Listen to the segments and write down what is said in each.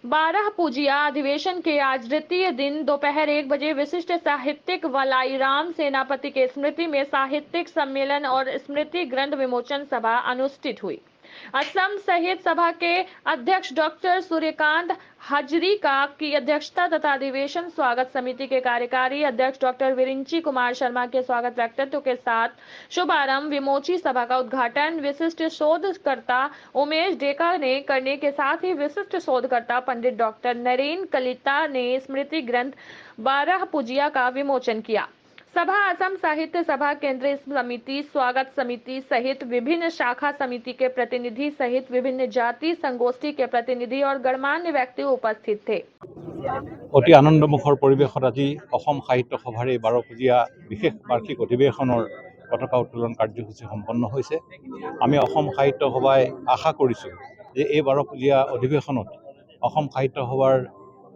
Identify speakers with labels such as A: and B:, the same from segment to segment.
A: 12 पूजिया अधिवेशन के आज द्वितीय दिन दोपहर 1 बजे विशिष्ट साहित्यिक वलाईराम सेनापति के स्मृति में साहित्यिक सम्मेलन और स्मृति ग्रंथ विमोचन सभा अनुष्ठित हुई। असम साहित्य सभा के अध्यक्ष डॉक्टर सूर्यकांत हजरिका की अध्यक्षता तथा अधिवेशन स्वागत समिति के कार्यकारी अध्यक्ष डॉक्टर विरिंची कुमार शर्मा के स्वागत वक्तव्य के साथ शुभारंभ विमोची सभा का उद्घाटन विशिष्ट शोधकर्ता उमेश डेका ने करने के साथ ही विशिष्ट शोधकर्ता पंडित डॉक्टर नरेन कलिता ने स्मृति ग्रंथ 12 पूजिया का विमोचन किया। सभा असम साहित्य सभा केंद्रीय समिति स्वागत समिति सहित विभिन्न शाखा समिति के प्रतिनिधि सहित विभिन्न जाति संगोष्ठी के प्रतिनिधि और गणमान्य व्यक्ति उपस्थित थे।
B: অতি আনন্দমুখৰ পৰিৱেশত আজি অসম সাহিত্য সভাৰ 12 পূজীয়া বিশেষ বাৰ্ষিক অধিৱেশনৰ পতাকা উত্তোলন কাৰ্যসূচী সম্পন্ন হৈছে। আমি অসম সাহিত্য সভাই আশা কৰিছোঁ যে এই 12 পূজীয়া অধিৱেশনত অসম সাহিত্য সভাৰ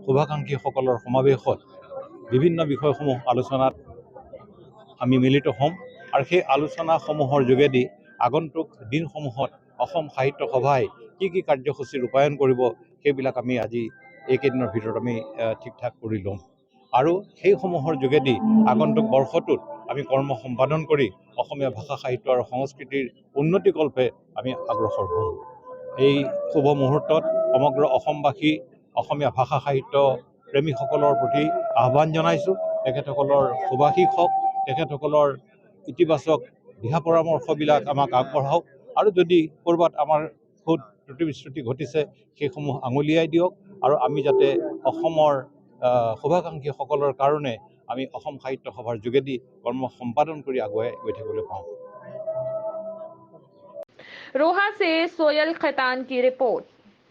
B: শুভাকাংক্ষীসকলৰ সমাৱেশত বিভিন্ন বিষয়সমূহ আলোচনাত আমি মিলিত হ'ম আৰু সেই আলোচনাসমূহৰ যোগেদি আগন্তুক দিনসমূহত অসম সাহিত্য সভাই কি কাৰ্যসূচী ৰূপায়ণ কৰিব সেইবিলাক আমি আজি এইকেইদিনৰ ভিতৰত আমি ঠিক ঠাক কৰি ল'ম আৰু সেইসমূহৰ যোগেদি আগন্তুক বৰ্ষটোত আমি কৰ্ম সম্পাদন কৰি অসমীয়া ভাষা সাহিত্য আৰু সংস্কৃতিৰ উন্নতিকল্পে আমি অগ্ৰসৰ হ'ম। এই শুভ মুহূৰ্তত সমগ্ৰ অসমবাসী অসমীয়া ভাষা সাহিত্য প্ৰেমীসকলৰ প্ৰতি আহ্বান জনাইছোঁ, তেখেতসকলৰ শুভাশীষ হওক, তেখেতসকলৰ ইতিবাচক দিহা পৰামৰ্শবিলাক আমাক আগবঢ়াওক আৰু যদি ক'ৰবাত আমাৰ খুদ ত্ৰুটি বিচ্যুতি ঘটিছে সেইসমূহ আঙুলিয়াই দিয়ক আৰু আমি যাতে অসমৰ শুভাকাংক্ষীসকলৰ কাৰণে আমি অসম সাহিত্য সভাৰ যোগেদি কৰ্ম সম্পাদন কৰি আগুৱাই গৈ থাকিবলৈ পাওঁ।
A: रोहा से सोयल खैतान की रिपोर्ट।